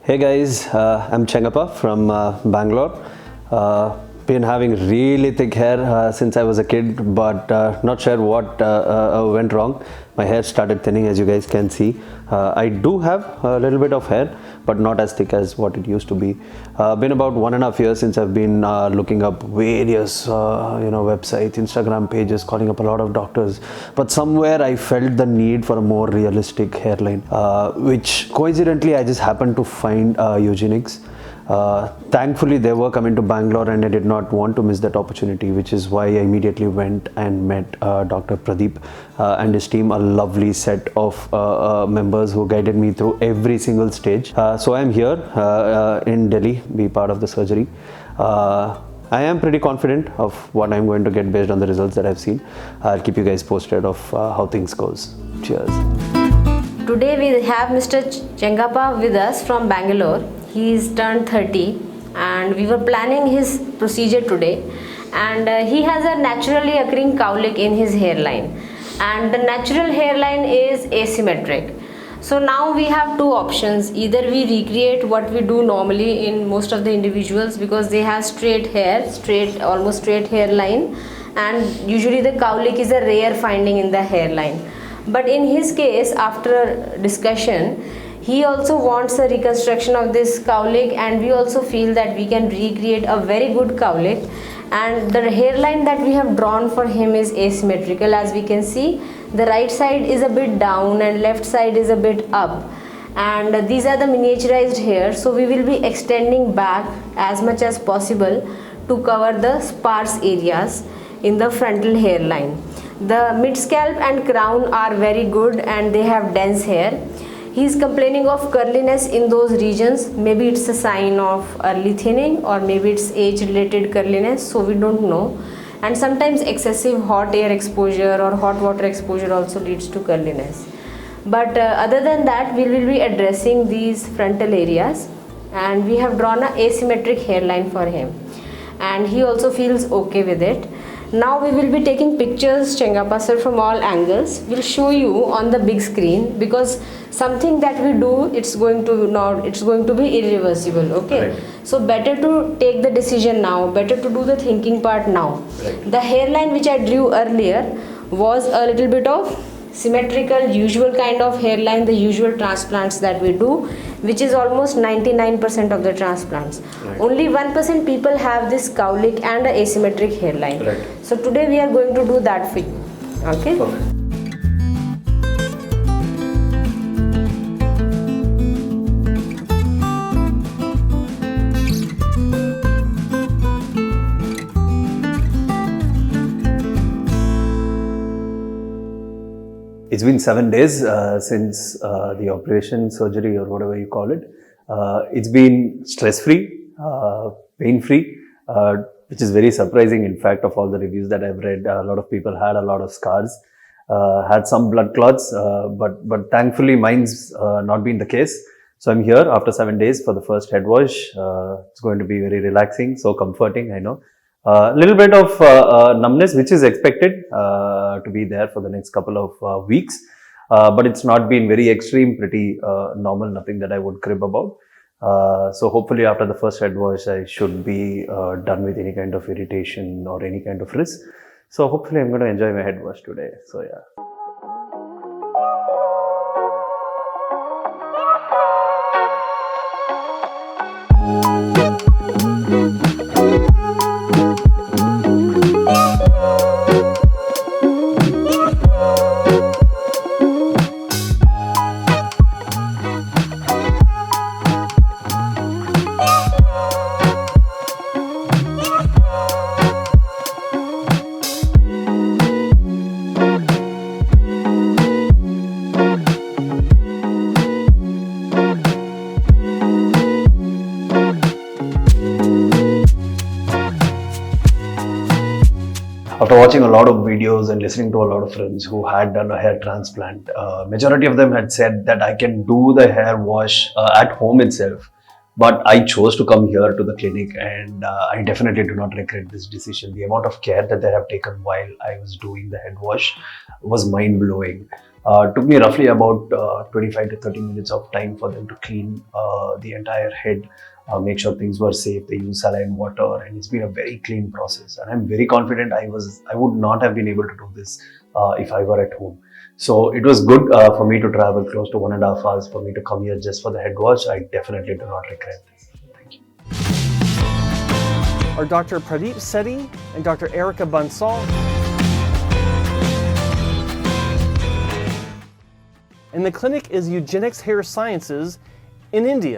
Hey guys, I'm Chengappa from Bangalore. Been having really thick hair since I was a kid, but not sure what went wrong. My hair started thinning, as you guys can see. I do have a little bit of hair, but not as thick as what it used to be. Been about 1.5 years since I've been looking up various websites, Instagram pages, calling up a lot of doctors. But somewhere I felt the need for a more realistic hairline, which coincidentally I just happened to find Eugenix. Thankfully they were coming to Bangalore and I did not want to miss that opportunity, which is why I immediately went and met Dr. Pradeep and his team, a lovely set of members who guided me through every single stage. So I am here in Delhi, be part of the surgery. I am pretty confident of what I'm going to get based on the results that I've seen. I'll keep you guys posted of how things goes. Cheers. Today we have Mr. Chengappa with us from Bangalore. He's turned 30 and we were planning his procedure today, and he has a naturally occurring cowlick in his hairline, and the natural hairline is asymmetric. So now we have two options: either we recreate what we do normally in most of the individuals, because they have straight hair, almost straight hairline, and usually the cowlick is a rare finding in the hairline. But in his case, after discussion, he also wants a reconstruction of this cowlick, and we also feel that we can recreate a very good cowlick. And the hairline that we have drawn for him is asymmetrical. As we can see, the right side is a bit down and left side is a bit up, and these are the miniaturized hairs. So we will be extending back as much as possible to cover the sparse areas in the frontal hairline. The mid scalp and crown are very good and they have dense hair. He is complaining of curliness in those regions. Maybe it's a sign of early thinning, or maybe it's age related curliness, so we don't know. And sometimes excessive hot air exposure or hot water exposure also leads to curliness. But other than that, we will be addressing these frontal areas, and we have drawn an asymmetric hairline for him, and he also feels okay with it. Now we will be taking pictures, Chengappa sir, from all angles. We'll show you on the big screen, because something that we do, it's going to be irreversible. Okay, right. So better to take the decision now, better to do the thinking part now. Right. The hairline which I drew earlier was a little bit of symmetrical, usual kind of hairline, the usual transplants that we do, which is almost 99% of the transplants. Right. Only 1% people have this cowlick and an asymmetric hairline. Right. So today we are going to do that for you. Okay. Perfect. It's been 7 days since the operation, surgery, or whatever you call it. It's been stress-free, pain-free, which is very surprising. In fact, of all the reviews that I've read, a lot of people had a lot of scars, had some blood clots, but thankfully mine's not been the case. So I'm here after 7 days for the first head wash. It's going to be very relaxing, so comforting, I know. A little bit of numbness, which is expected to be there for the next couple of weeks, but it's not been very extreme, pretty normal, nothing that I would crib about. So hopefully after the first head wash, I should be done with any kind of irritation or any kind of risk. So hopefully I'm going to enjoy my head wash today. So yeah. After watching a lot of videos and listening to a lot of friends who had done a hair transplant, majority of them had said that I can do the hair wash at home itself. But I chose to come here to the clinic, and I definitely do not regret this decision. The amount of care that they have taken while I was doing the head wash was mind-blowing. Took me roughly about 25 to 30 minutes of time for them to clean the entire head, make sure things were safe. They use saline water, and it's been a very clean process. And I'm very confident I would not have been able to do this if I were at home. So it was good for me to travel close to 1.5 hours for me to come here just for the head wash. I definitely do not regret this. Thank you. Are Dr. Pradeep Sethi and Dr. Arika Bansal. And the clinic is Eugenix Hair Sciences in India.